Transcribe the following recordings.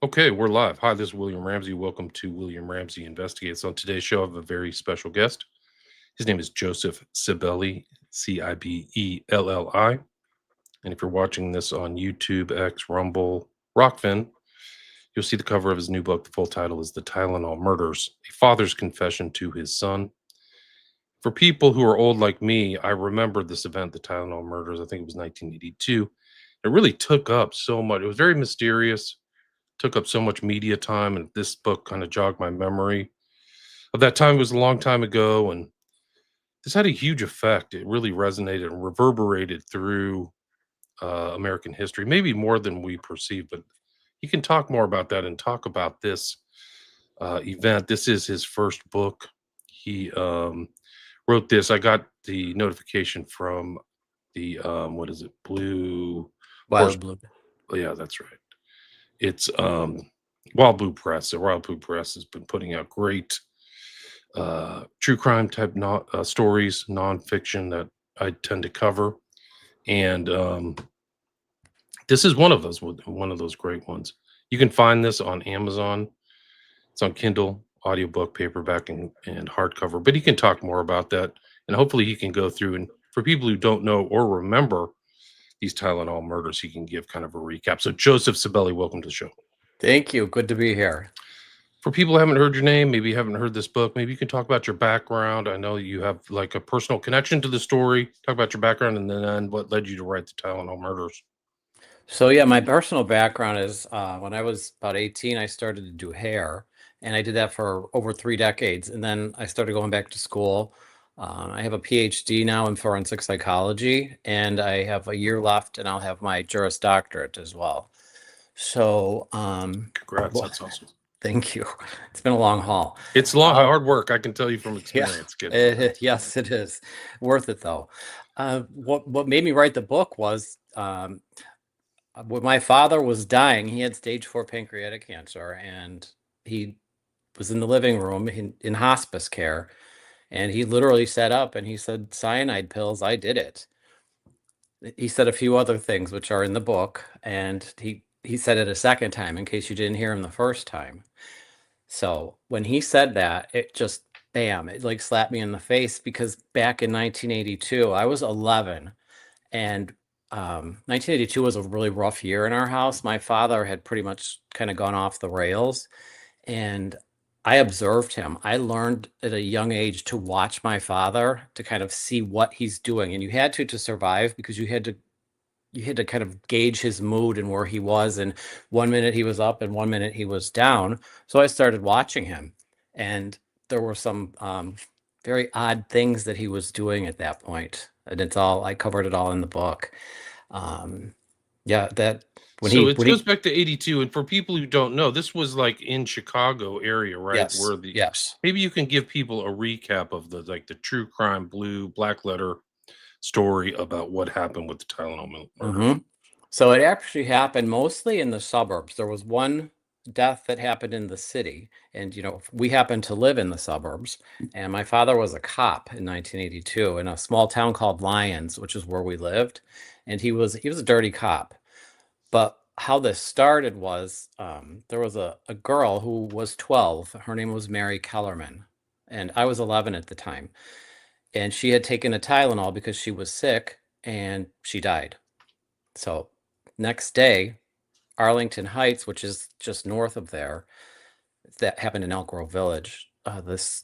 Okay, we're live. Hi, this is William Ramsey. Welcome to William Ramsey Investigates. On today's show, I have a very special guest. His name is Joseph Cibelli, Cibelli. And if you're watching this on YouTube, X, Rumble, Rockfin, you'll see the cover of his new book. The full title is The Tylenol Murders, A Father's Confession to His Son. For people who are old like me, I remember this event, the Tylenol Murders. I think it was 1982. It really took up so much. It was very mysterious, took up so much media time, and this book kind of jogged my memory of that time. It was a long time ago, and this had a huge effect. It really resonated and reverberated through American history, maybe more than we perceive. But he can talk more about that and talk about this event. This is his first book. He wrote this. I got the notification from the what is it, Blue Horse? Wild Blue. Oh, yeah, that's right. It's Wild Blue Press. So Wild Blue Press has been putting out great true crime type stories, nonfiction that I tend to cover, and this is one of those great ones. You can find this on Amazon. It's on Kindle, audiobook, paperback, and hardcover. But he can talk more about that, and hopefully he can go through. And for people who don't know or remember these Tylenol murders, he can give kind of a recap. So Joseph Cibelli, welcome to the show. Thank you. Good to be here. For people who haven't heard your name, maybe you haven't heard this book, maybe you can talk about your background. I know you have like a personal connection to the story. Talk about your background and then what led you to write the Tylenol murders. So yeah, my personal background is when I was about 18, I started to do hair, and I did that for over 3 decades. And then I started going back to school. I have a PhD now in forensic psychology, and I have a year left, and I'll have my Juris Doctorate as well. So, Congrats, that's awesome. thank you. It's been a long haul. It's long, hard work. I can tell you from experience. Yes, it is worth it though. What made me write the book was when my father was dying. He had stage 4 pancreatic cancer, and he was in the living room in hospice care, and he literally sat up and he said, "Cyanide pills, I did it." He said a few other things which are in the book, and he said it a second time in case you didn't hear him the first time. So when he said that, it just bam, it like slapped me in the face, because back in 1982, I was 11, and 1982 was a really rough year in our house. My father had pretty much kind of gone off the rails, and I observed him. I learned at a young age to watch my father, to kind of see what he's doing, and you had to survive, because you had to kind of gauge his mood and where he was. And 1 minute he was up and 1 minute he was down. So I started watching him, and there were some very odd things that he was doing at that point. And I covered it all in the book. Yeah, that when So he, it when goes he, back to 82. And for people who don't know, this was like in Chicago area, right? yes, Where yes. maybe you can give people a recap of the true crime black letter story about what happened with the Tylenol murders. So it actually happened mostly in the suburbs. There was one death that happened in the city, and we happened to live in the suburbs. And my father was a cop in 1982 in a small town called Lyons, which is where we lived. And he was a dirty cop. But how this started was there was a girl who was 12. Her name was Mary Kellerman, and I was 11 at the time. And she had taken a Tylenol because she was sick, and she died. So next day, Arlington Heights, which is just north of there, that happened in Elk Grove Village. This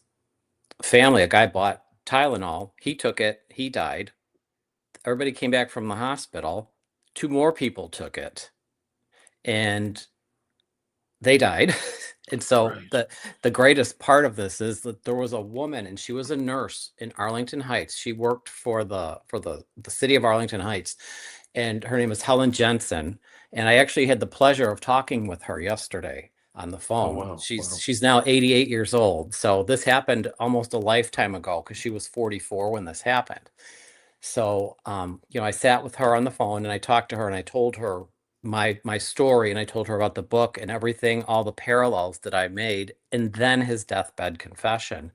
family, a guy bought Tylenol. He took it. He died. Everybody came back from the hospital. 2 more people took it, and they died. And so Right. the greatest part of this is that there was a woman, and she was a nurse in Arlington Heights. She worked for the city of Arlington Heights, and her name is Helen Jensen. And I actually had the pleasure of talking with her yesterday on the Oh, phone. wow. She's now 88 years old. So this happened almost a lifetime ago, because she was 44 when this happened. So I sat with her on the phone, and I talked to her, and I told her my story, and I told her about the book and everything, all the parallels that I made, and then his deathbed confession.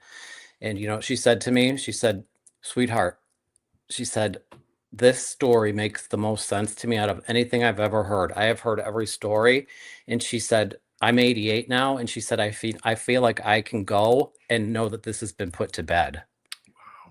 And she said to me, she said, "Sweetheart," she said, "this story makes the most sense to me out of anything I've ever heard. I have heard every story." And she said, I'm 88 now, and she said, I feel like I can go and know that this has been put to bed.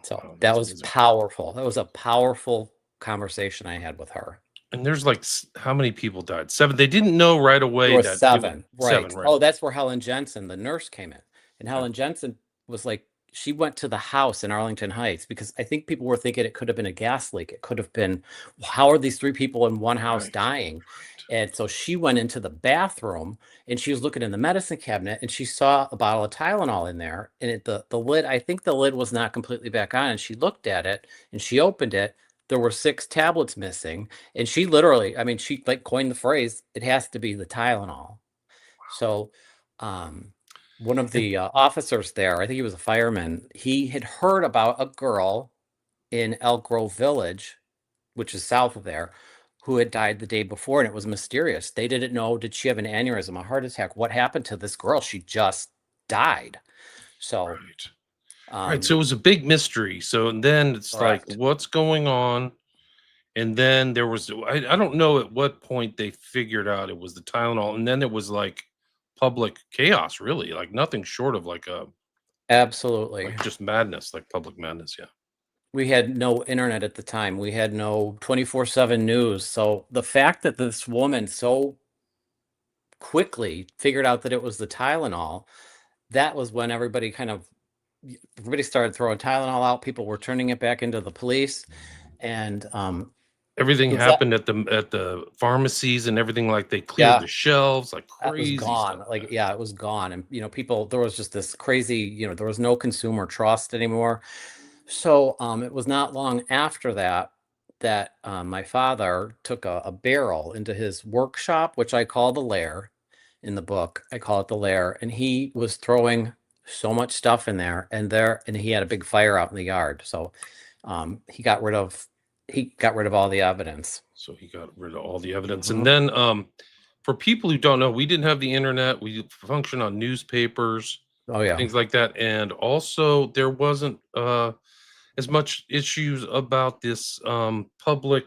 So Wow, that that's was amazing. powerful. That was a powerful conversation I had with her. And there's like how many people died? 7. They didn't know right There away were that it was 7, 7, right. right? Oh, that's where Helen Jensen, the nurse, came in. And Yeah, Helen Jensen was like, she went to the house in Arlington Heights because I think people were thinking it could have been a gas leak. It could have been, how are these 3 people in one house right, dying? right. And so she went into the bathroom and she was looking in the medicine cabinet and she saw a bottle of Tylenol in there. And the lid, I think the lid was not completely back on. And she looked at it and she opened it. There were 6 tablets missing. And she literally, I mean, she like coined the phrase, it has to be the Tylenol. So, um, one of And the officers there, I think he was a fireman, he had heard about a girl in Elk Grove Village, which is south of there, who had died the day before, and it was mysterious. They didn't know, did she have an aneurysm, a heart attack? What happened to this girl? She just died. So, right. Right, so um, it was a big mystery. So and then it's like, correct. what's going on? And then there was I don't know at what point they figured out it was the Tylenol, and then it was like public chaos, really, like nothing short of Absolutely. like just madness, like public madness, yeah. We had no internet at the time. We had no 24/7 news. So the fact that this woman so quickly figured out that it was the Tylenol, that was when everybody started throwing Tylenol out. People were turning it back into the police, and Everything it was that, happened at the pharmacies and everything, like they cleared yeah, the shelves, like that was crazy stuff, gone. yeah. Like, yeah, it was gone, and people, there was just this crazy, there was no consumer trust anymore. So it was not long after that that my father took a barrel into his workshop, which I call the lair in the book. I call it the lair, and he was throwing so much stuff in there, and he had a big fire out in the yard. So he got rid of all the evidence. So he got rid of all the evidence, and Hmm. then, for people who don't know, we didn't have the internet, we function on newspapers, Oh yeah, things like that, and also there wasn't, as much issues about this public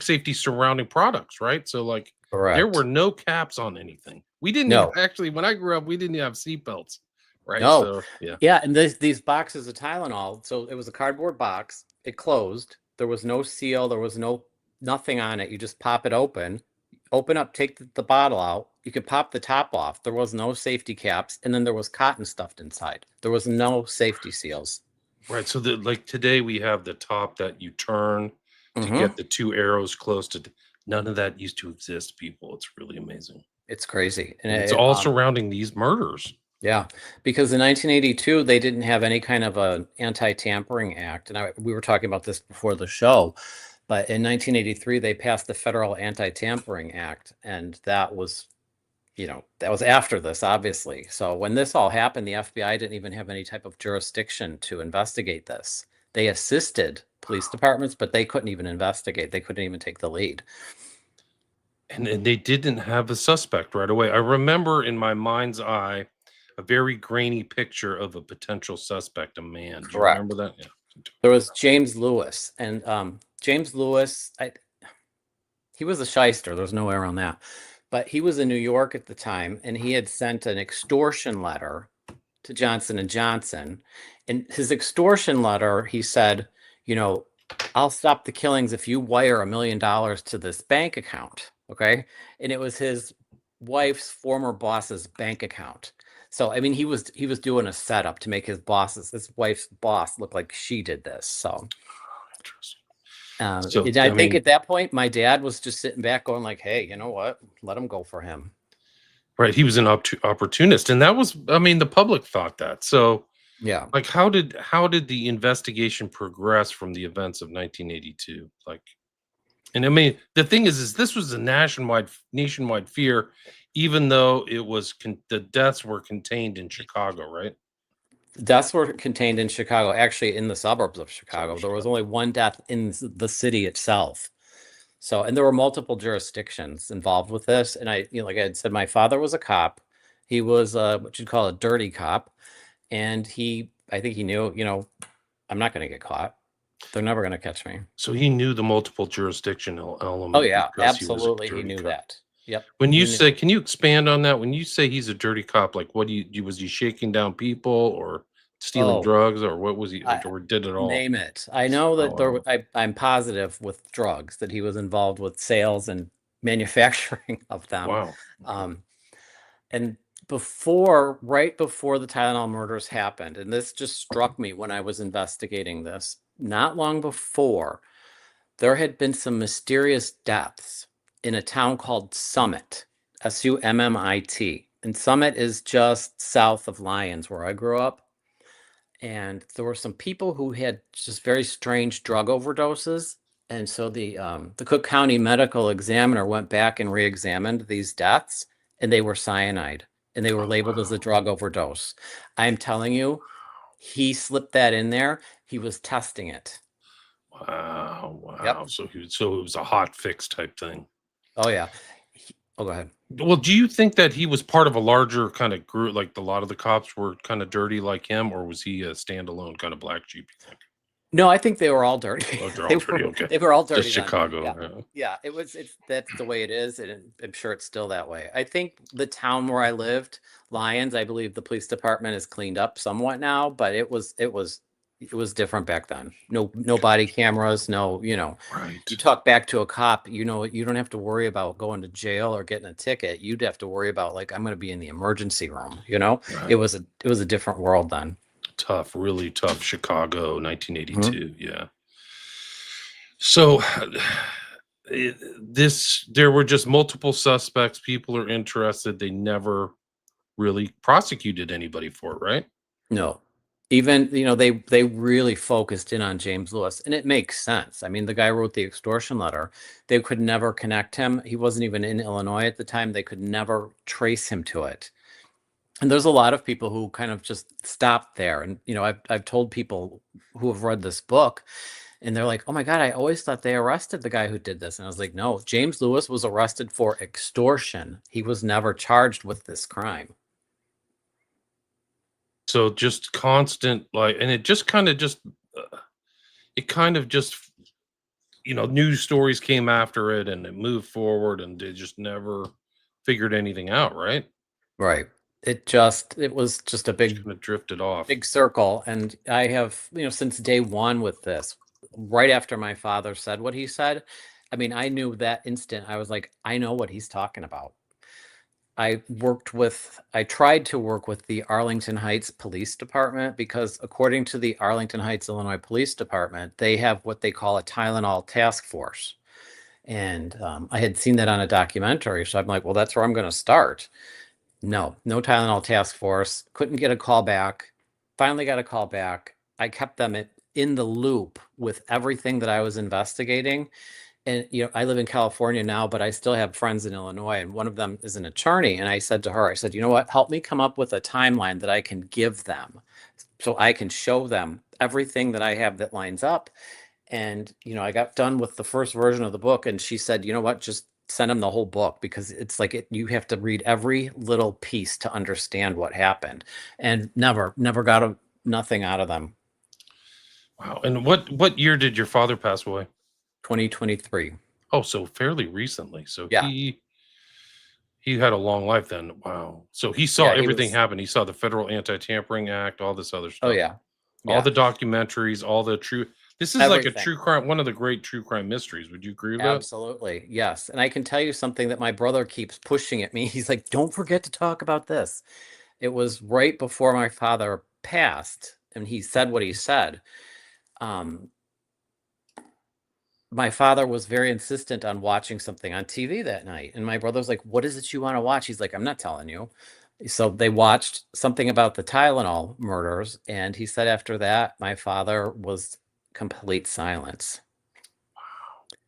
safety surrounding products, right? So, like, there were correct. no caps on anything. We didn't even No, actually, when I grew up, we didn't have seatbelts, right? no, So, yeah. yeah, and these boxes of Tylenol. So it was a cardboard box. It closed. There was no seal. There was nothing on it. You just pop it open up, take the bottle out. You could pop the top off. There was no safety caps, and then there was cotton stuffed inside. There was no safety seals. Right, so like today we have the top that you turn to Hmm. get the 2 arrows close to none of that used to exist, people. It's really amazing. It's crazy, and And it's all surrounding these murders. yeah, because in 1982 they didn't have any kind of a anti-tampering act, and we were talking about this before the show. But in 1983 they passed the Federal Anti-Tampering Act, and that was after this, obviously. So when this all happened, the FBI didn't even have any type of jurisdiction to investigate this. They assisted police departments, but they couldn't even investigate. They couldn't even take the lead. And they didn't have a suspect right away. I remember in my mind's eye a very grainy picture of a potential suspect, a man. Do you remember Correct. that? Yeah. There was James Lewis, and James Lewis, he was a shyster. There's no way around that. But he was in New York at the time, and he had sent an extortion letter to Johnson and Johnson. In his extortion letter, he said, you know, I'll stop the killings if you wire $1 million to this bank account. Okay. And it was his wife's former boss's bank account. So I mean, he was doing a setup to make his wife's boss look like she did this. So Interesting. So, and I I think mean, at that point, my dad was just sitting back going like, hey, you know what? Let him go for him. right, he was an opportunist, and that was, I mean, the public thought that. So, Yeah. like, how did the investigation progress from the events of 1982? Like, and I mean, the thing is this was a nationwide fear, even though the deaths were contained in Chicago, right? Deaths were contained in Chicago, actually in the suburbs of So Chicago. There was Chicago. only one death in the city itself. So, and there were multiple jurisdictions involved with this. And like I had said, my father was a cop. He was what you'd call a dirty cop. And I think he knew, I'm not going to get caught. They're never going to catch me. So he knew the multiple jurisdictional Oh element yeah, because he was a absolutely. He dirty knew cop. that. Yep. When you He knew. say, can you expand on that? When you say he's a dirty cop, like what was he shaking down people or stealing Oh, drugs or what was he, I or did it all? name it. I know Oh, that wow. I'm positive with drugs that he was involved with sales and manufacturing of them. Wow. Um, and right before the Tylenol murders happened, and this just struck me when I was investigating this, not long before, there had been some mysterious deaths in a town called Summit, Summit. And Summit is just south of Lyons, where I grew up. And there were some people who had just very strange drug overdoses. And so the Cook County medical examiner went back and re-examined these deaths, and they were cyanide, and they were Oh, labeled as a wow. drug overdose. I'm telling you, he slipped that in there. He was testing it. Wow. Yep. Wow. So it was a hot fix type thing. Oh yeah. Oh, go ahead. Well, do you think that he was part of a larger kind of group, like a lot of the cops were kind of dirty like him, or was he a standalone kind of black sheep, you think? No, I think they were all dirty. Oh, they're all They dirty. were Okay. they were all Just dirty then. Chicago. Yeah. Yeah. Yeah, it's that's the way it is, and I'm sure it's still that way. I think the town where I lived, Lyons, I believe the police department is cleaned up somewhat now, but it was different back then. No body cameras, no, Right. you talk back to a cop, you don't have to worry about going to jail or getting a ticket. You'd have to worry about, like, I'm going to be in the emergency room, It Right. was a different world then. Tough, really tough Chicago, Mhm. 1982. Yeah. So there were just multiple suspects. People are interested. They never really prosecuted anybody for it, right? No. Even, they really focused in on James Lewis, and it makes sense. I mean, the guy wrote the extortion letter. They could never connect him. He wasn't even in Illinois at the time. They could never trace him to it. And there's a lot of people who kind of just stopped there. And, I've told people who have read this book, and they're like, "Oh my God, I always thought they arrested the guy who did this." And I was like, "No, James Lewis was arrested for extortion. He was never charged with this crime." So just constant, like, and it just kind of just, it kind of just, news stories came after it and it moved forward and they just never figured anything out, right? Right. It was just a Just big kind of drifted off. big circle. And I have, since day one with this, right after my father said what he said, I mean, I knew that instant. I was like, I know what he's talking about. I tried to work with the Arlington Heights Police Department because, according to the Arlington Heights, Illinois Police Department, they have what they call a Tylenol task force. And I had seen that on a documentary. So I'm like, well, that's where I'm going to start. No Tylenol task force. Couldn't get a call back. Finally got a call back. I kept them in the loop with everything that I was investigating. And, I live in California now, but I still have friends in Illinois, and one of them is an attorney. And I said to her, I said, you know what? Help me come up with a timeline that I can give them so I can show them everything that I have that lines up. And, I got done with the first version of the book, and she said, you know what? Just send them the whole book, because it's like you have to read every little piece to understand what happened. And never got nothing out of them. Wow. And what year did your father pass away? 2023. Oh, so fairly recently. So Yeah. he had a long life then. Wow. So he saw Yeah. He everything was, happen. He saw the Federal Anti-Tampering Act, all this other oh, stuff. yeah. All Yeah. the documentaries, all the true, this is like a Everything. true crime, one of the great true crime mysteries. Would you agree with that? Absolutely. Yes. And I can tell you something that my brother keeps pushing at me. He's like, don't forget to talk about this. It was right before my father passed, and he said what he said. Um, my father was very insistent on watching something on TV that night. And my brother's like, what is it you want to watch? He's like, I'm not telling you. So they watched something about the Tylenol murders. And he said after that, my father was complete silence.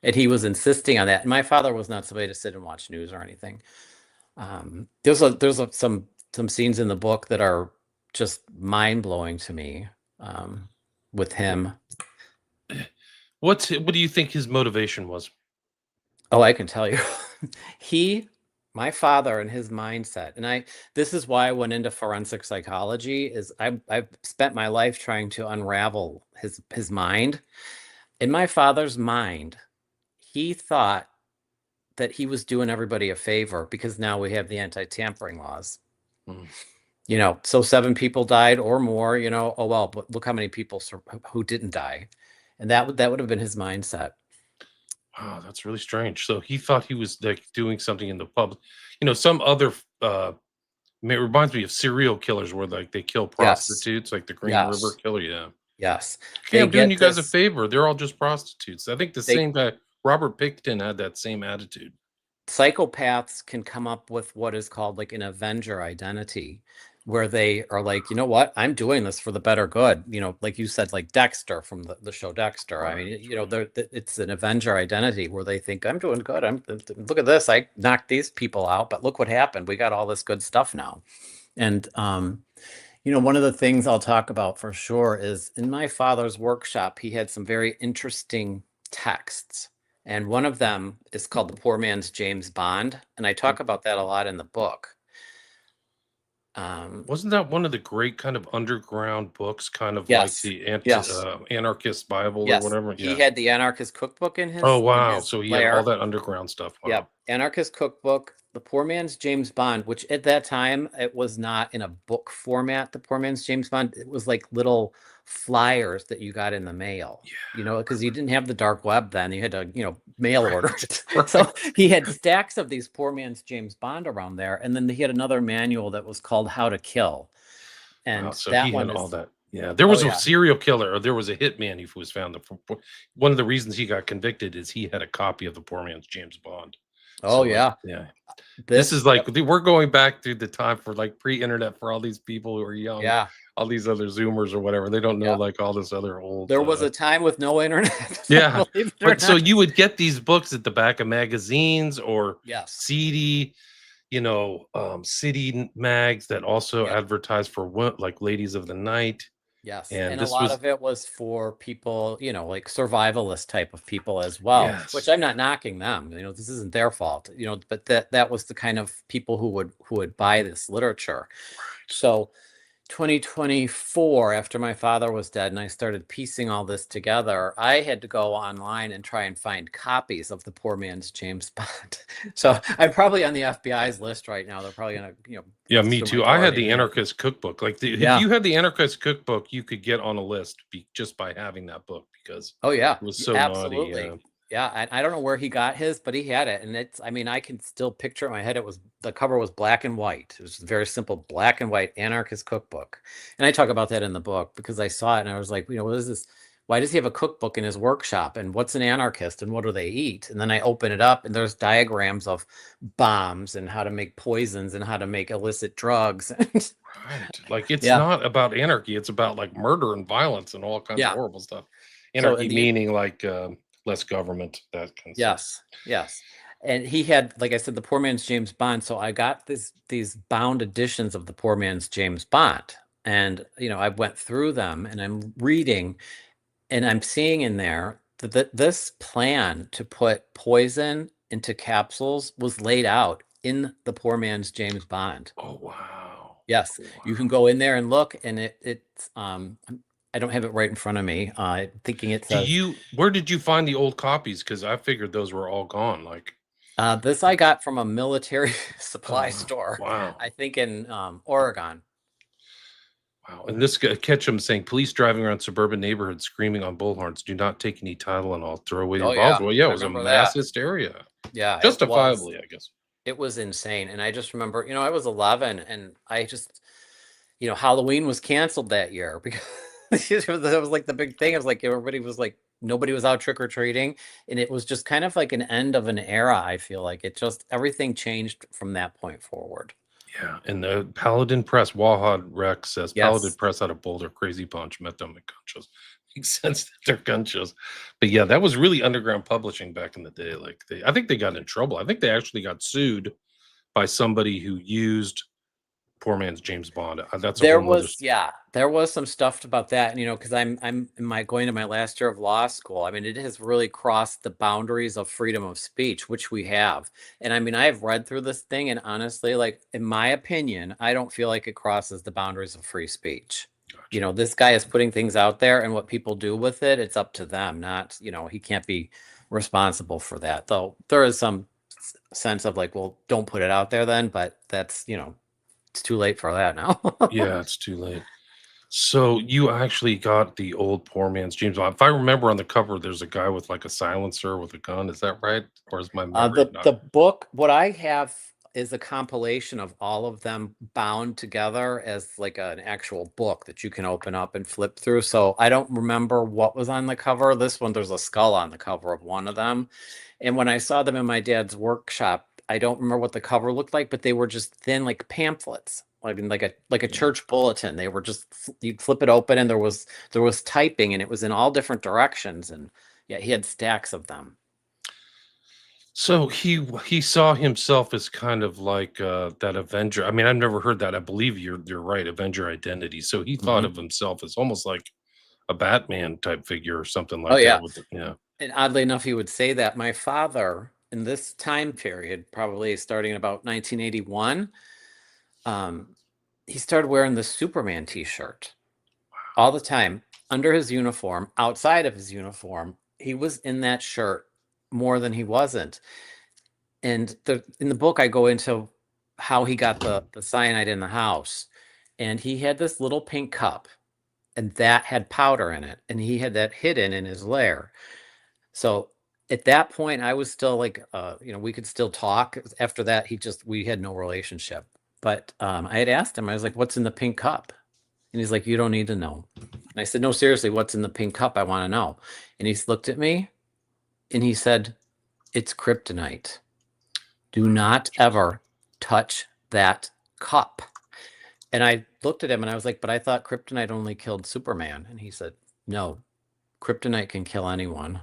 And he was insisting on that. And my father was not somebody to sit and watch news or anything. There's some scenes in the book that are just mind blowing to me, with him. What do you think his motivation was? Oh, I can tell you. He, my father, and his mindset, and this is why I went into forensic psychology, is I've spent my life trying to unravel his mind. In my father's mind, he thought that he was doing everybody a favor because now we have the anti-tampering laws. Mm. So 7 people died or more, oh well, but look how many people who didn't die. And that would have been his mindset. Wow, that's really strange. So he thought he was like doing something in the public. Some other it reminds me of serial killers where like they kill Yes. prostitutes, like the Green River Yes. Killer. Yeah. Yes. Hey, They I'm doing get you guys a this. favor. They're all just prostitutes. I think the They same guy, Robert Pickton, had that same attitude. Psychopaths can come up with what is called like an avenger identity, where they are like, you know what, I'm doing this for the better good. Like you said, like Dexter from the show Dexter. I Right. mean, it's an avenger identity where they think I'm doing good. Look at this. I knocked these people out, but look what happened. We got all this good stuff now. And one of the things I'll talk about for sure is in my father's workshop, he had some very interesting texts. And one of them is called The Poor Man's James Bond. And I talk about that a lot in the book. Wasn't that one of the great kind of underground books, kind of like Yes. the Yes. anarchist Bible or Yes. whatever? He Yeah. had the anarchist cookbook in Oh his wow. So he had all lair. that underground stuff. Yeah, Wow. anarchist cookbook, The Poor Man's James Bond, which at that time it was not in a book format. The Poor Man's James Bond, it was like little flyers that you got in the mail. Yeah. Because you didn't have the dark web then. You had to, mail Right. order it. So Right. he had stacks of these Poor Man's James Bond around there, and then he had another manual that was called How to Kill, Wow. and So that he one had all is, that. Yeah. There oh was a yeah, serial killer, or there was a hitman who was found. One of the reasons he got convicted is he had a copy of the Poor Man's James Bond. oh So like, yeah, yeah. This this, is like we're going back through the time for like pre-internet for all these people who are young, yeah, all these other Zoomers or whatever. They don't know yeah. like all this other old. There was a time with no internet, Yeah, believe it or but so not. you would get these books at the back of magazines or Yes. seedy, city mags that also Yep. advertise for like ladies of the night. Yes. And And a this lot was of it was for people, like survivalist type of people as well, which yes. I'm not knocking them. This isn't their fault, but that was the kind of people who would buy this literature. So 2024, after my father was dead and I started piecing all this together, I had to go online and try and find copies of The Poor Man's James Bond. So I'm probably on the FBI's list right now. They're probably going to, Yeah, look me through my too. I drawer had to the get it. anarchist cookbook. Like if Yeah. you had the anarchist cookbook, you could get on a list just by having that book because Oh yeah, it was so naughty. absolutely. Yeah, I don't know where he got his, but he had it, and I mean, I can still picture it in my head. The cover was black and white. It was very simple, black and white anarchist cookbook, and I talk about that in the book because I saw it and I was like, what is this? Why does he have a cookbook in his workshop? And what's an anarchist? And what do they eat? And then I open it up, and there's diagrams of bombs and how to make poisons and how to make illicit drugs. Right. Like it's Yeah, not about anarchy, it's about like murder and violence and all kinds of yeah. horrible stuff. So Anarchy in the meaning like less government, that kind of stuff. Yes, yes. And he had, like I said, the Poor Man's James Bond. So I got these bound editions of the Poor Man's James Bond. And, I went through them and I'm reading and I'm seeing in there that this plan to put poison into capsules was laid out in the Poor Man's James Bond. Oh wow. Yes, Oh, you can wow. go in there and look, and I don't have it right in front of me. Thinking it says Where did you find the old copies? Because I figured those were all gone. Like, this I got from a military supply oh store, wow. I think in Oregon. Wow. And this guy Ketchum saying police driving around suburban neighborhoods screaming on bullhorns, do not take any Tylenol, throw away your Oh bottles. yeah, Well, yeah, it I was a remember mass that. hysteria. Yeah, Justifiably, I guess. it was insane. And I just remember, I was 11 and I just, Halloween was canceled that year because that was like the big thing. It was like everybody was like, nobody was out trick or treating. And it was just kind of like an end of an era. I feel like everything changed from that point forward. Yeah, and the Paladin Press, Wahad Rex says Paladin Yes. Press out of Boulder, Crazy Punch, met them at gun shows. Makes sense that they're gun shows. But yeah, that was really underground publishing back in the day. Like I think they got in trouble. I think they actually got sued by somebody who used Poor Man's James Bond. That's a There whole nother. was, yeah, there was some stuff about that, because I'm in my going to my last year of law school. I mean, it has really crossed the boundaries of freedom of speech, which we have. And I mean, I've read through this thing, and honestly, like in my opinion, I don't feel like it crosses the boundaries of free speech. Gotcha. This guy is putting things out there, and what people do with it, it's up to them. Not, he can't be responsible for that. Though there is some sense of like, well, don't put it out there then, but that's, it's too late for that now. Yeah, it's too late. So you actually got the old poor man's James Bond. If I remember on the cover, there's a guy with like a silencer with a gun. Is that right? Or is my memory The not? the book, what I have is a compilation of all of them bound together as like an actual book that you can open up and flip through. So I don't remember what was on the cover. This one, there's a skull on the cover of one of them. And when I saw them in my dad's workshop, I don't remember what the cover looked like, but they were just thin, like pamphlets. I mean, like a Yeah. church bulletin. They were just you'd flip it open, and there was typing, and it was in all different directions. And yeah, he had stacks of them. So he saw himself as kind of like that Avenger. I mean, I've never heard that. I believe you're right, Avenger identity. So he thought Hmm. of himself as almost like a Batman type figure or something Oh like that yeah. with the, yeah. And oddly enough, he would say that my father, in this time period, probably starting in about 1981, um, he started wearing the Superman t-shirt all the time under his uniform, outside of his uniform. He was in that shirt more than he wasn't. And in the book, I go into how he got the cyanide in the house. And he had this little pink cup, and that had powder in it, and he had that hidden in his lair. So at that point, I was still like, we could still talk. After that, we had no relationship. But I had asked him, I was like, what's in the pink cup? And he's like, you don't need to know. And I said, no, seriously, what's in the pink cup? I want to know. And he looked at me and he said, it's kryptonite. Do not ever touch that cup. And I looked at him and I was like, but I thought kryptonite only killed Superman. And he said, no, kryptonite can kill anyone.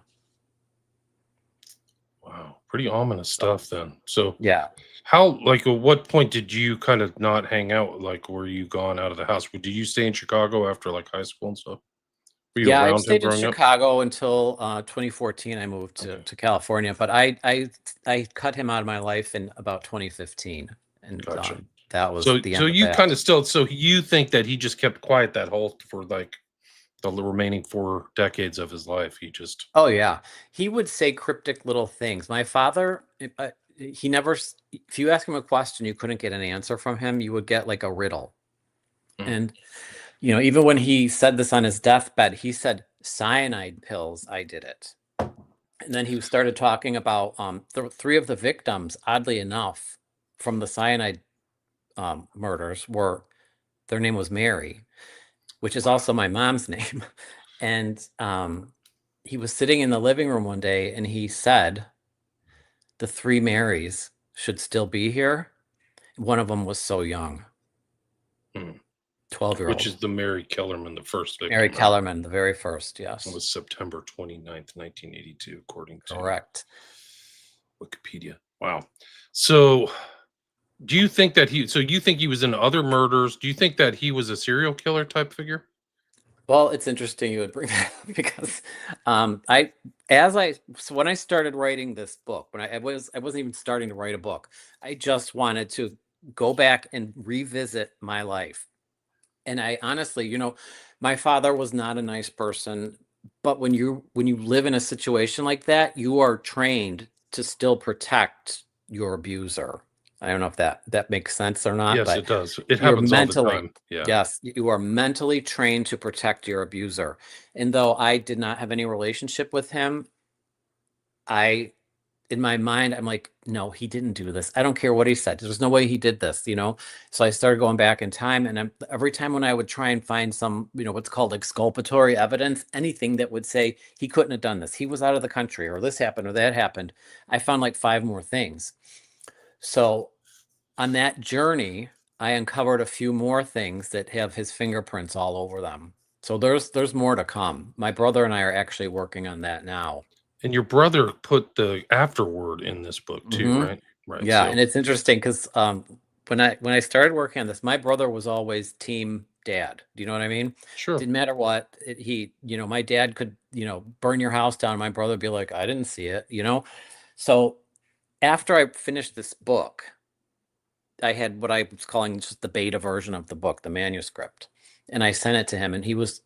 Wow, pretty ominous So, stuff then. So yeah. how like at what point did you kind of not hang out? Like were you gone out of the house? Did you stay in Chicago after like high school and stuff? Were you Yeah, I around him stayed in growing up? Chicago until 2014. I moved to, Okay, to California, but I cut him out of my life in about 2015, and gotcha. that was So the so end of you kind that. of still so you think that he just kept quiet that whole for like the remaining 4 decades of his life. He just Oh yeah, he would say cryptic little things. My father, he never. If you ask him a question, you couldn't get an answer from him. You would get like a riddle, mm, and even when he said this on his deathbed, he said cyanide pills. I did it. And then he started talking about three of the victims, oddly enough, from the cyanide murders were their name was Mary, which is wow. also my mom's name. And he was sitting in the living room one day and he said, the three Marys should still be here. One of them was so young, Mm. 12-year Which old. is the Mary Kellerman, the first Mary victim, right? Kellerman, the very first, It yes. was September 29th, 1982, according to Correct. Wikipedia. Wow. So do you think that you think he was in other murders? Do you think that he was a serial killer type figure? Well, it's interesting you would bring that up because so when I started writing this book, when I wasn't even starting to write a book. I just wanted to go back and revisit my life. And I honestly, my father was not a nice person, but when you live in a situation like that, you are trained to still protect your abuser. I don't know if that makes sense or not, Yes, but it does. It you're happens all the mentally, time. Yeah. yes, you are mentally trained to protect your abuser. And though I did not have any relationship with him, I in my mind, I'm like, no, he didn't do this. I don't care what he said. There's no way he did this. So I started going back in time, and every time when I would try and find some, what's called exculpatory evidence, anything that would say he couldn't have done this, he was out of the country, or this happened, or that happened, I found like five more things. So on that journey, I uncovered a few more things that have his fingerprints all over them. So there's more to come. My brother and I are actually working on that now. And your brother put the afterword in this book too, Hmm. right? Right. Yeah, So and it's interesting because when I started working on this, my brother was always team dad. Do you know what I mean? sure. Didn't matter what my dad could burn your house down. My brother would be like, I didn't see it. So after I finished this book, I had what I was calling just the beta version of the book, the manuscript, and I sent it to him, and he was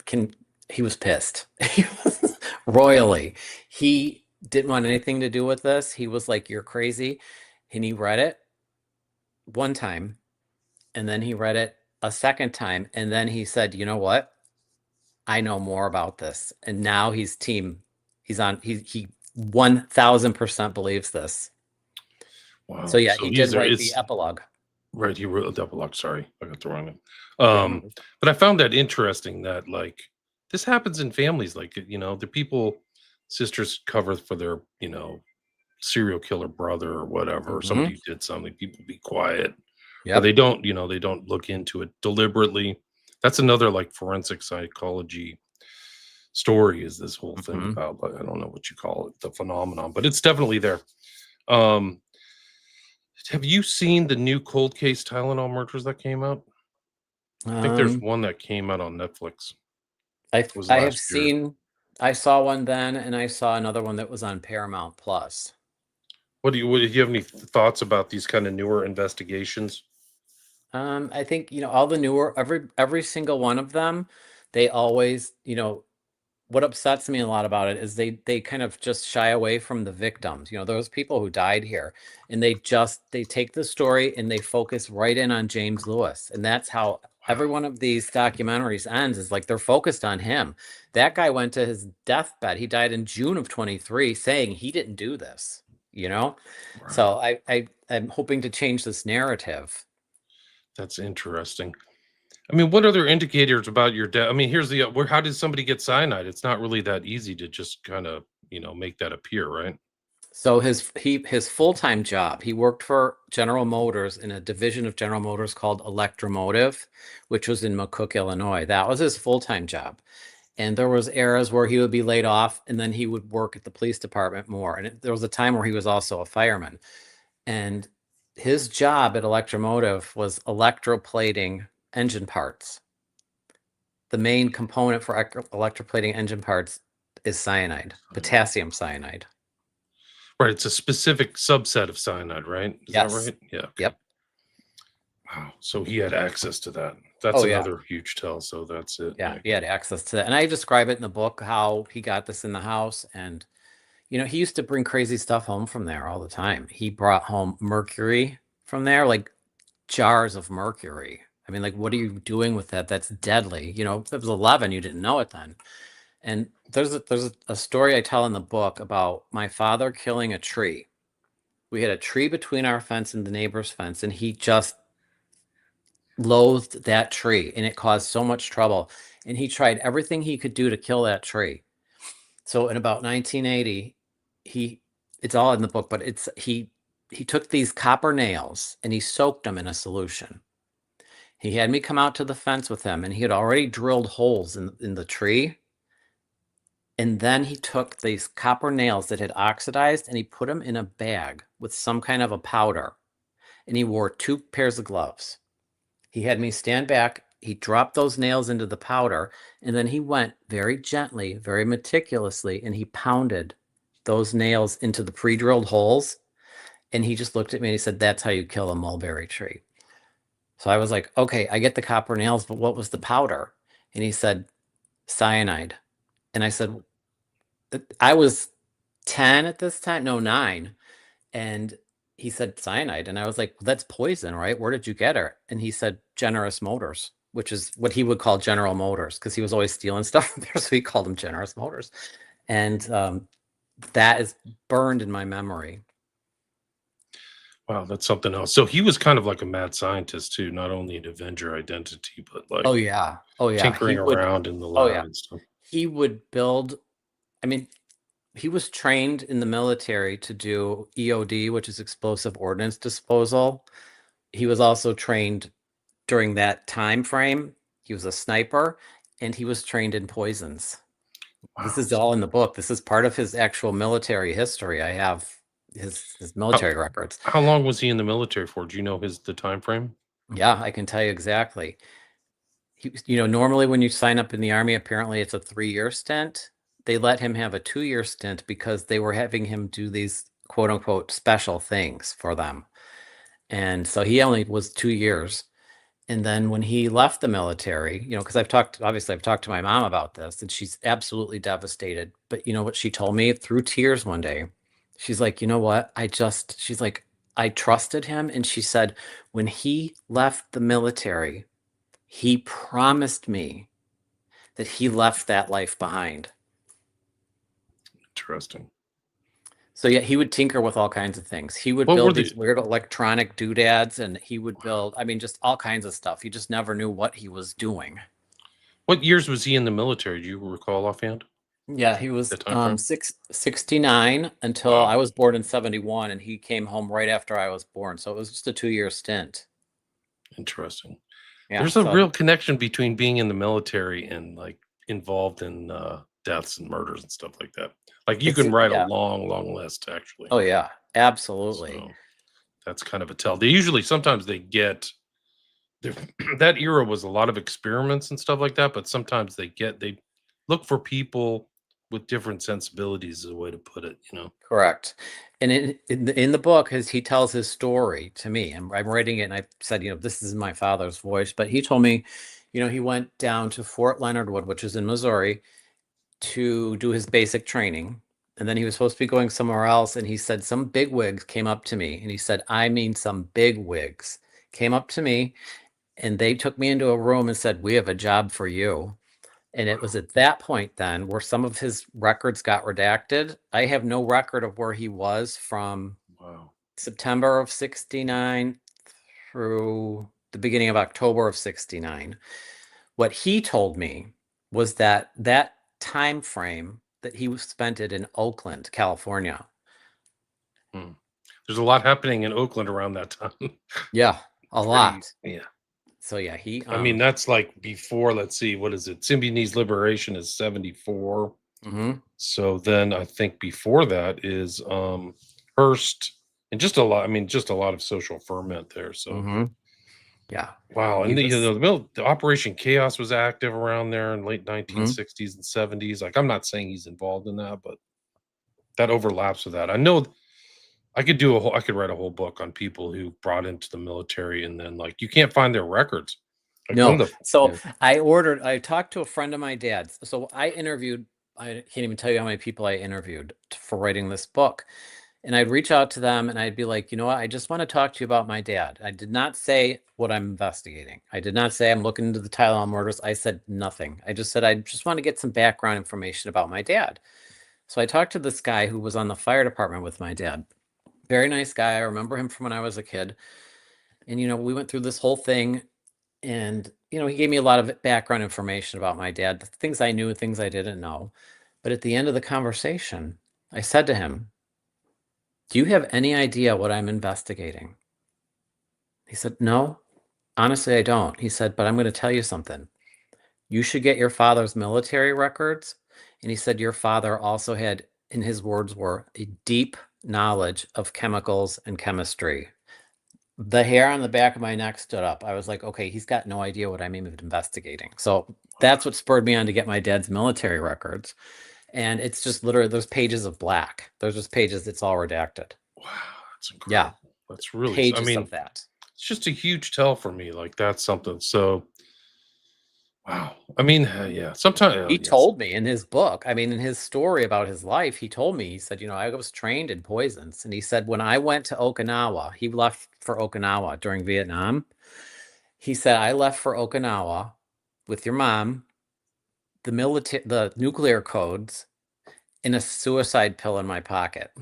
can he was pissed. He was royally. He didn't want anything to do with this. He was like, "You're crazy." And he read it one time, and then he read it a second time, and then he said, "You know what? I know more about this." And now he 1000% believes this. So Wow. yeah, So he he's did there. write the It's epilogue. right. He wrote a double lock. Sorry, I got the wrong name. Yeah, no. But I found that interesting that like this happens in families. Like the people, sisters cover for their serial killer brother or whatever, or Hmm. somebody who did something. People be quiet, or Yep. they don't look into it deliberately. That's another like forensic psychology story is this whole thing Hmm. about like, I don't know what you call it, the phenomenon, but it's definitely there. Um, have you seen the new cold case Tylenol murders that came out? I think there's Um, one that came out on Netflix. I It was I have last year. seen. I saw one then, and I saw another one that was on Paramount Plus. Do you have any thoughts about these kind of newer investigations? I think, all the newer, every single one of them, they always, what upsets me a lot about it is they kind of just shy away from the victims. Those people who died here, and they take the story and they focus right in on James Lewis. And that's how every Wow. one of these documentaries ends, is like they're focused on him. That guy went to his deathbed. He died in June of 23 saying he didn't do this, you know? Right. So I'm hoping to change this narrative. That's interesting. I mean, what other indicators about your death? I mean, here's the where how did somebody get cyanide? It's not really that easy to just kind of, make that appear, right? So his full-time job, he worked for General Motors in a division of General Motors called Electromotive, which was in McCook, Illinois. That was his full-time job. And there was eras where he would be laid off and then he would work at the police department more. And there was a time where he was also a fireman. And his job at Electromotive was electroplating engine parts. The main component for electroplating engine parts is cyanide, Cyanide. potassium cyanide. Right. It's a specific subset of cyanide, right? Is that Yes. right? Yeah. Okay. Yep. Wow. So he had access to that. That's Oh yeah. another huge tell. So that's it. Yeah, Like, he had access to that. And I describe it in the book how he got this in the house. And, he used to bring crazy stuff home from there all the time. He brought home mercury from there, like jars of mercury. I mean, like, what are you doing with that? That's deadly. If it was 11, you didn't know it then. And there's a story I tell in the book about my father killing a tree. We had a tree between our fence and the neighbor's fence, and he just loathed that tree, and it caused so much trouble. And he tried everything he could do to kill that tree. So in about 1980, he it's all in the book, but he took these copper nails and he soaked them in a solution. He had me come out to the fence with him, and he had already drilled holes in the tree. And then he took these copper nails that had oxidized and he put them in a bag with some kind of a powder. And he wore two pairs of gloves. He had me stand back. He dropped those nails into the powder, and then he went very gently, very meticulously, and he pounded those nails into the pre-drilled holes. And he just looked at me and he said, "That's how you kill a mulberry tree." So I was like, "Okay, I get the copper nails, but what was the powder?" And he said, "Cyanide." And I said, I was 10 at this time, no, 9. And he said cyanide. And I was like, well, that's poison, right? Where did you get her? And he said Generous Motors, which is what he would call General Motors, because he was always stealing stuff from there. So he called them Generous Motors. And that is burned in my memory. wow, that's something else. So he was kind of like a mad scientist too, not only an Avenger identity, but Oh, like yeah. Oh, yeah. tinkering around in the Oh, lab yeah. and stuff. He would build, I mean, he was trained in the military to do EOD, which is explosive ordnance disposal. He was also trained during that time frame. He was a sniper, and he was trained in poisons. This Wow. is all in the book. This is part of his actual military history. I have his How military records. how long was he in the military for? Do you know the time frame? Yeah, I can tell you exactly. Normally when you sign up in the army, apparently it's a 3-year stint. They let him have a 2-year stint because they were having him do these quote unquote special things for them. And so he only was 2 years. And then when he left the military, because obviously I've talked to my mom about this, and she's absolutely devastated. But you know what she told me through tears one day? She's like, you know what? She's like, I trusted him. And she said, when he left the military, he promised me that he left that life behind. Interesting. So yeah, he would tinker with all kinds of things. He would What were build the these weird electronic doodads, and he would build, I mean, just all kinds of stuff. You just never knew what he was doing. what years was he in the military? Do you recall offhand Yeah, he was the time frame? 69 until Wow, I was born in 71, and he came home right after I was born. So it was just a 2-year stint. interesting. Yeah, There's a so real connection between being in the military and like involved in deaths and murders and stuff like that. Like you it's can write a yeah. long, long list actually. Oh yeah, absolutely. So that's kind of a tell. They usually sometimes they get that era was a lot of experiments and stuff like that, but sometimes they look for people with different sensibilities is a way to put it, you know. Correct. And in the book, he tells his story to me. I'm writing it, and I said, this is my father's voice. But he told me, he went down to Fort Leonard Wood, which is in Missouri, to do his basic training. And then he was supposed to be going somewhere else. And he said, some big wigs came up to me. And he said, I mean, some big wigs came up to me, and they took me into a room and said, we have a job for you. And it was at that point then where some of his records got redacted. I have no record of where he was from Wow. September of 69 through the beginning of October of 69. What he told me was that time frame that he spent it in Oakland, California. Hmm. There's a lot happening in Oakland around that time. Yeah, a Pretty, lot. yeah. So yeah, he I mean, that's like before, let's see, what is it? Symbionese Liberation is 74. mhm, So then I think before that is Hearst and just a lot, I mean, just a lot of social ferment there. So mhm. Yeah. wow. He And was the Operation Chaos was active around there in late mhm. 1960s and 70s. Like I'm not saying he's involved in that, but that overlaps with that. I know I could write a whole book on people who brought into the military and then like you can't find their records. Like one No. of the So yeah. I talked to a friend of my dad's. So I can't even tell you how many people I interviewed for writing this book. And I'd reach out to them and I'd be like, you know what? I just want to talk to you about my dad. I did not say what I'm investigating. I did not say I'm looking into the Tylenol murders. I said nothing. I just said, I just want to get some background information about my dad. So I talked to this guy who was on the fire department with my dad. Very nice guy. I remember him from when I was a kid. And, we went through this whole thing, and, he gave me a lot of background information about my dad, the things I knew, things I didn't know. But at the end of the conversation, I said to him, do you have any idea what I'm investigating? He said, no, honestly, I don't. He said, but I'm going to tell you something. You should get your father's military records. And he said, your father also had, in his words were, a deep knowledge of chemicals and chemistry. The hair on the back of my neck stood up. I was like, okay, he's got no idea what I'm even investigating. So that's what spurred me on to get my dad's military records. And it's just literally, there's pages of black. There's just pages that's all redacted. Wow, that's Yeah, incredible. That's really I pages mean, of that. it's just a huge tell for me. Like that's something. So wow. I mean, yeah. Sometimes He yes. told me in his book, I mean, in his story about his life, he told me, he said, I was trained in poisons. And he said, when I went to Okinawa, he left for Okinawa during Vietnam. He said, I left for Okinawa with your mom, the nuclear codes, in a suicide pill in my pocket.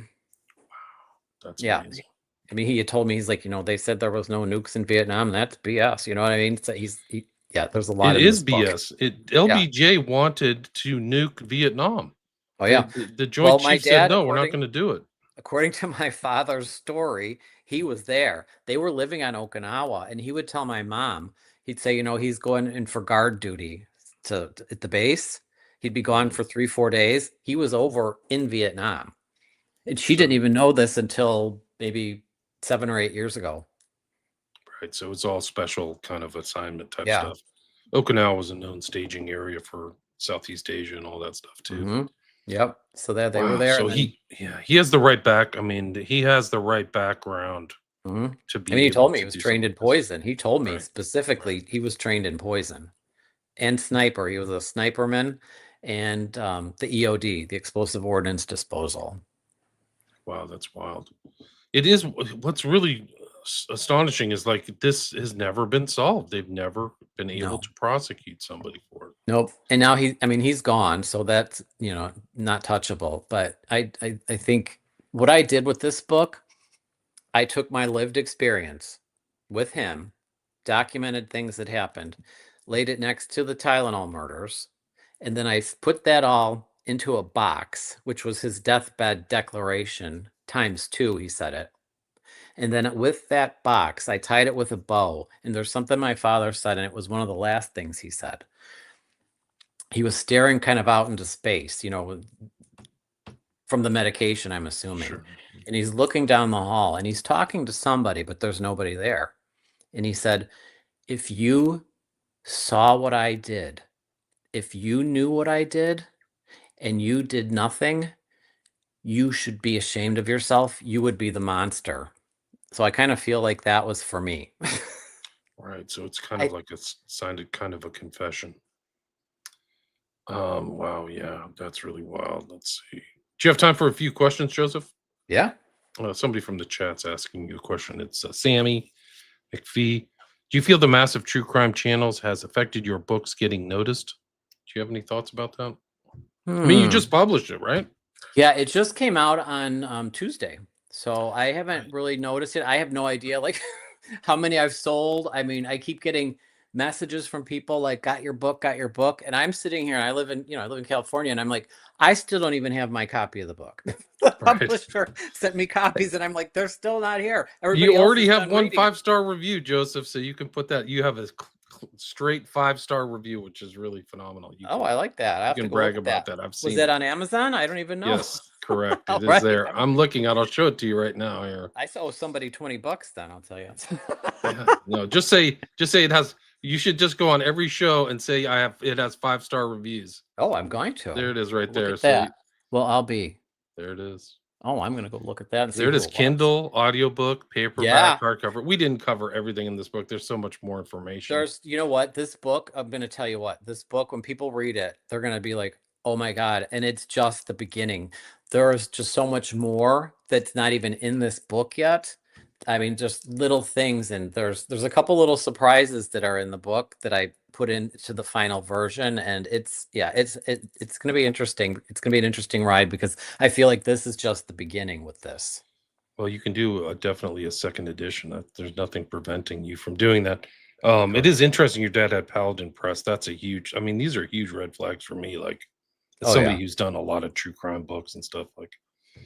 That's Yeah. amazing. I mean, he had told me, he's like, they said there was no nukes in Vietnam, and that's BS. You know what I mean? So yeah, there's a It lot in is this book. BS. It Yeah. LBJ wanted to nuke Vietnam. Oh, yeah. The Joint Well, my Chiefs said dad, no, we're not going to do it. according to my father's story, he was there. They were living on Okinawa, and he would tell my mom, he'd say, he's going in for guard duty at the base. He'd be gone Mhm. for 3-4 days. He was over in Vietnam. And she didn't So even know this until maybe 7 or 8 years ago. right, so it's all special kind of assignment type Yeah. stuff. Okinawa was a known staging area for Southeast Asia and all that stuff too. Yep. So there they were Wow. there, So and then he has the right back. I mean, he has the right background. Mhm. to I mean, be he able told me he to was do trained something in like this. poison. He told me Right. Right. specifically he was trained in poison and sniper. He was a sniperman and the EOD, the explosive ordnance disposal. Wow, that's wild. It is what's really astonishing is like this has never been solved. They've never been able No. to prosecute somebody for it. Nope. And now I mean, he's gone, so that's, not touchable. But I think what I did with this book, I took my lived experience with him, documented things that happened, laid it next to the Tylenol murders, and then I put that all into a box, which was his deathbed declaration times two, he said it. And then with that box, I tied it with a bow. And there's something my father said, and it was one of the last things he said. He was staring kind of out into space, from the medication, I'm assuming. Sure. And he's looking down the hall and he's talking to somebody, but there's nobody there. And he said, if you saw what I did, if you knew what I did and you did nothing, you should be ashamed of yourself. You would be the monster. So I kind of feel like that was for me. Right. So it's kind of I like it's signed a kind of a confession. Wow, yeah, that's really wild. Let's see. Do you have time for a few questions, Joseph? Yeah. Somebody from the chat's asking you a question. It's Sammy McPhee. Do you feel the massive true crime channels has affected your books getting noticed? Do you have any thoughts about that? I mean, you Hmm. just published it, right? Yeah, it just came out on Tuesday. So I Right. haven't really noticed it. I have no idea like how many I've sold. I mean, I keep getting messages from people like got your book, got your book. And I'm sitting here and I live in California and I'm like, I still don't even have my copy of the book. The Right. publisher sent me copies and I'm like, they're still not here. You Everybody else already is have done one reading it. 5-star review, Joseph, so you can put that. You have a straight 5-star review, which is really phenomenal. Oh, I like that. I You have to can go look brag at about that. that. I've Was seen that it. on Amazon? I don't even know. Yes, correct. All It is right. there. I'm looking at. I'll show it to you right now here. I owe somebody $20 then, I'll tell you. Yeah. No, just say it has. You should just go on every show and say I have. It has 5-star reviews. Oh, I'm going There to. it is, right Look there. at So that. Well, I'll be. there it is. Oh, I'm gonna go look at that and see There it who is. it was. Kindle, audiobook, paperback, Yeah. hardcover. We didn't cover everything in this book. There's so much more information. You know what? This book, I'm gonna tell you what, this book, when people read it, they're gonna be like, oh my God. And it's just the beginning. There's just so much more that's not even in this book yet. I mean, just little things, and there's a couple little surprises that are in the book that I put into the final version, and it's gonna be interesting. It's gonna be an interesting ride because I feel like this is just the beginning with this. Well, you can do definitely a second edition. There's nothing preventing you from doing that. It is Correct. interesting your dad had Paladin Press. That's a huge. I mean, these are huge red flags for me. Like, as Oh somebody yeah. who's done a lot of true crime books and stuff, like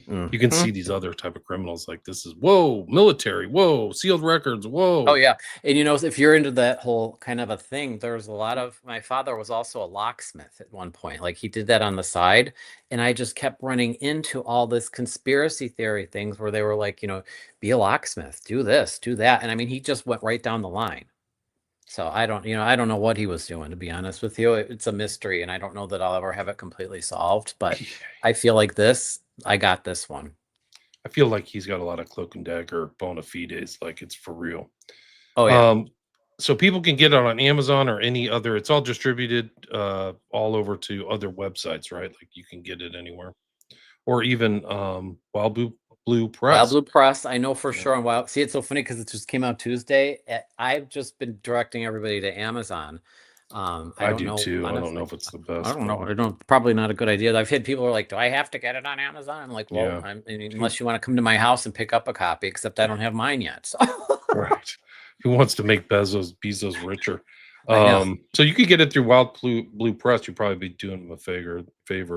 you can Mhm. see these other type of criminals. Like this is whoa, military, whoa, sealed records, Oh whoa. yeah. And if you're into that whole kind of a thing, there's a lot of my father was also a locksmith at one point. Like he did that on the side. And I just kept running into all this conspiracy theory things where they were like, be a locksmith, do this, do that. And I mean, he just went right down the line. So I don't know what he was doing, to be honest with you. It's a mystery, and I don't know that I'll ever have it completely solved, but I feel like I got this one. I feel like he's got a lot of cloak and dagger bona fides. Like it's for real. Oh yeah. Um, so people can get it on Amazon or any other. It's all distributed all over to other websites, right? Like you can get it anywhere, or even Wild Blue Wild Press. Blue Press, I know for Yeah, sure on Wild. See, it's so funny because it just came out Tuesday. I've just been directing everybody to Amazon. I I don't do know, too. I don't know honestly. if it's the I best don't know. though. I don't. Probably not a good idea. I've had people who are like, "Do I have to get it on Amazon?" I'm like, "Well, Yeah, I mean, who unless you want to come to my house and pick up a copy, except I don't have mine yet." So right? Who wants to make Bezos richer? I know. So you could get it through Blue Press. You'd probably be doing them a favor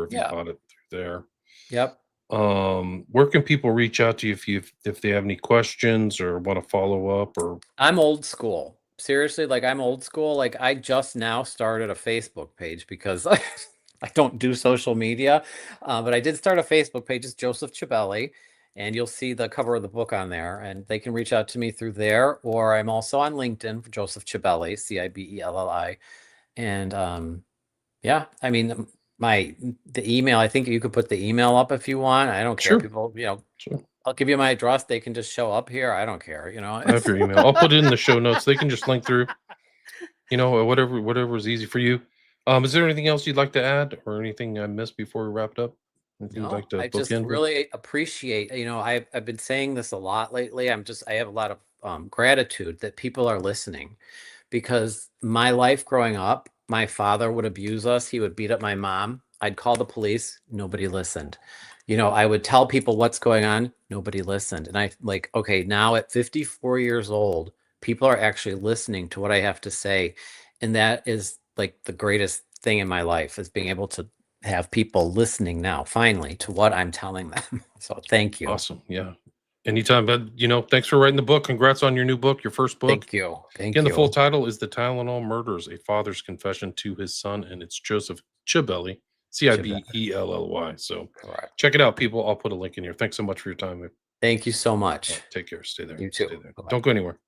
if you Yeah. bought it through there. Yep. Where can people reach out to you if they have any questions or want to follow up or I'm old school. Seriously, like I'm old school. Like I just now started a Facebook page because I don't do social media, but I did start a Facebook page. It's Joseph Cibelli, and you'll see the cover of the book on there. And they can reach out to me through there, or I'm also on LinkedIn for Joseph Cibelli, Cibelli. And yeah, I mean my the email. I think you could put the email up if you want. I don't care. sure, People, sure. I'll give you my address. They can just show up here. I don't care, you know. I have your email. I'll put it in the show notes. They can just link through, whatever is easy for you. Is there anything else you'd like to add or anything I missed before we wrapped up? Anything you'd No, like to I just bookend with? really appreciate, I've been saying this a lot lately. I have a lot of gratitude that people are listening, because my life growing up, my father would abuse us. He would beat up my mom. I'd call the police. Nobody listened. I would tell people what's going on. Nobody listened. And I like, okay, now at 54 years old, people are actually listening to what I have to say. And that is like the greatest thing in my life, is being able to have people listening now, finally, to what I'm telling them. So thank you. Awesome. Yeah. Anytime, but thanks for writing the book. Congrats on your new book, your first book. Thank you. Thank Again, the full you. title is The Tylenol Murders, A Father's Confession to His Son, and it's Joseph Cibelli, Cibelly. So Correct. check it out, people. I'll put a link in here. Thanks so much for your time. Thank you so much. Take care. Stay there. You too. Stay there. Bye-bye. Don't go anywhere.